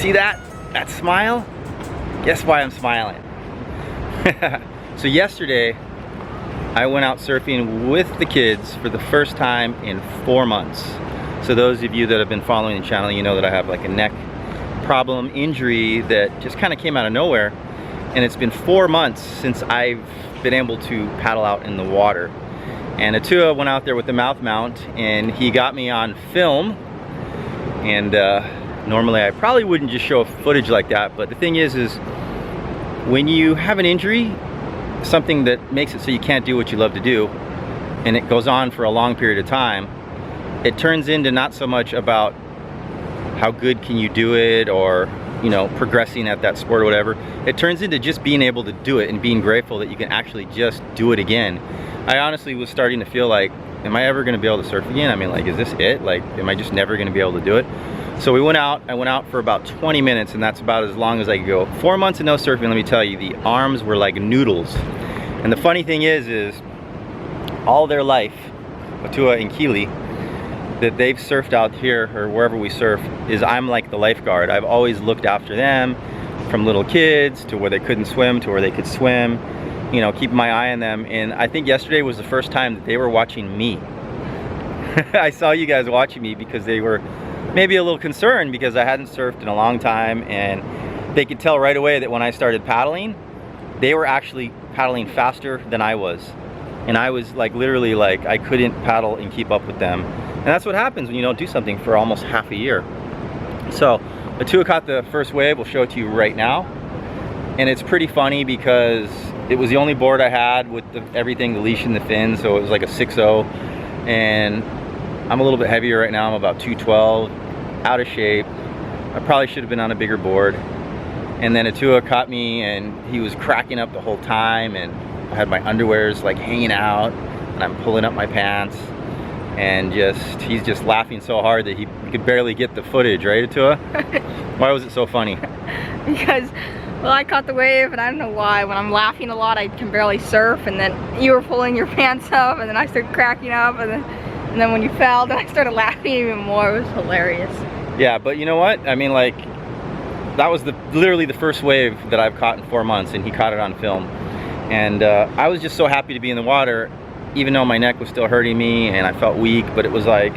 see that smile? Guess why I'm smiling. So yesterday, I went out surfing with the kids for the first time in 4 months. So those of you that have been following the channel, you know that I have like a neck problem injury that just kind of came out of nowhere. And it's been 4 months since I've been able to paddle out in the water. And Atua went out there with the mouth mount and he got me on film. And normally I probably wouldn't just show footage like that, but the thing is when you have an injury, something that makes it so you can't do what you love to do, and it goes on for a long period of time, it turns into not so much about how good can you do it or, you know, progressing at that sport or whatever. It turns into just being able to do it and being grateful that you can actually just do it again. I honestly was starting to feel like, am I ever going to be able to surf again? I mean, like, is this it? Like, am I just never going to be able to do it? So we went out. I went out for about 20 minutes, and that's about as long as I could go. 4 months of no surfing, let me tell you, the arms were like noodles. And the funny thing is all their life, Atua and Keely, that they've surfed out here or wherever we surf, is I'm like the lifeguard. I've always looked after them, from little kids to where they couldn't swim to where they could swim, you know, keep my eye on them. And I think yesterday was the first time that they were watching me. I saw you guys watching me because they were maybe a little concerned because I hadn't surfed in a long time, and they could tell right away that when I started paddling, they were actually paddling faster than I was. And I was like literally like I couldn't paddle and keep up with them. And that's what happens when you don't do something for almost half a year. So Atua caught the first wave. We'll show it to you right now. And it's pretty funny because it was the only board I had with everything, the leash and the fin, so it was like a 6.0. And I'm a little bit heavier right now. I'm about 212, out of shape. I probably should have been on a bigger board. And then Atua caught me and he was cracking up the whole time, and I had my underwears like hanging out and I'm pulling up my pants, and he's just laughing so hard that he could barely get the footage, right, Atua? Why was it so funny? Because, well, I caught the wave and I don't know why. When I'm laughing a lot, I can barely surf, and then you were pulling your pants up, and then I started cracking up, and then when you fell, then I started laughing even more. It was hilarious. Yeah, but you know what? I mean, like, that was literally the first wave that I've caught in 4 months, and he caught it on film. And I was just so happy to be in the water, even though my neck was still hurting me and I felt weak. But it was like,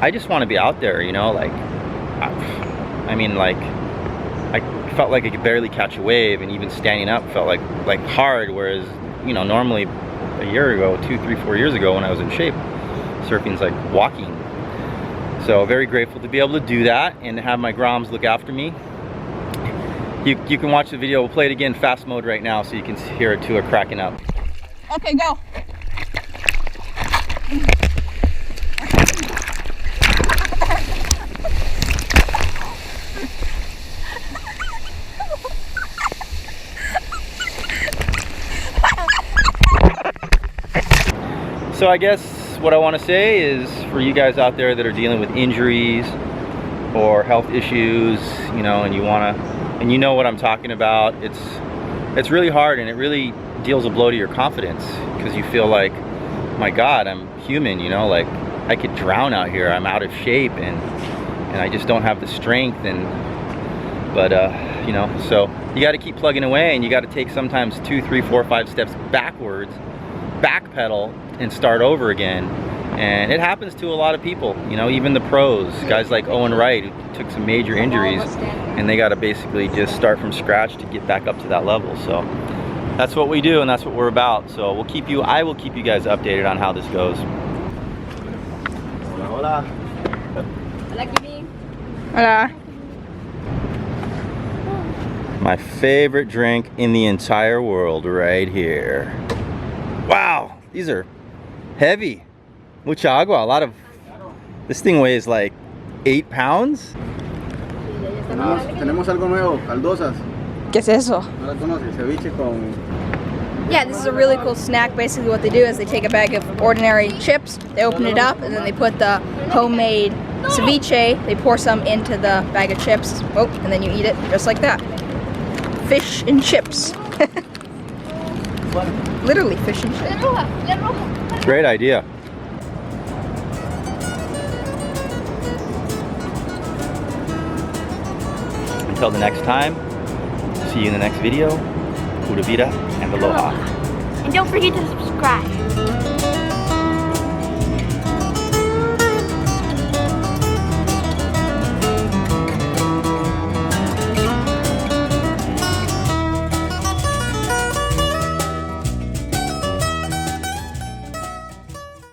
I just want to be out there, you know? Like, I mean, like, I felt like I could barely catch a wave, and even standing up felt like hard. Whereas, you know, normally a year ago, 2, 3, 4 years ago, when I was in shape, surfing's like walking. So very grateful to be able to do that and to have my groms look after me. You can watch the video. We'll play it again fast mode right now so you can hear Atua cracking up. Okay, go. So I guess what I want to say is, for you guys out there that are dealing with injuries or health issues, you know, and you know what I'm talking about, it's really hard, and it really deals a blow to your confidence, because you feel like, my God, I'm human, you know, like I could drown out here. I'm out of shape, and I just don't have the strength. But you know, so you got to keep plugging away, and you got to take sometimes 2, 3, 4, 5 steps backwards, backpedal, and start over again. And it happens to a lot of people, you know, even the pros, guys like Owen Wright, who took some major injuries, and they got to basically just start from scratch to get back up to that level. So that's what we do, and that's what we're about. So I will keep you guys updated on how this goes. Hola, hola. Hola, Kimi. Hola. My favorite drink in the entire world right here. Wow, these are heavy. Mucha agua, a lot of, this thing weighs like 8 pounds. Tenemos algo nuevo, caldosas. ¿Qué es eso? ¿No la conoces? Ceviche con... Yeah, this is a really cool snack. Basically what they do is they take a bag of ordinary chips, they open it up, and then they put the homemade ceviche, they pour some into the bag of chips, oh, and then you eat it just like that. Fish and chips. Literally fish and chips. Great idea. until the next time, see you in the next video. Pura vida and aloha. And don't forget to subscribe.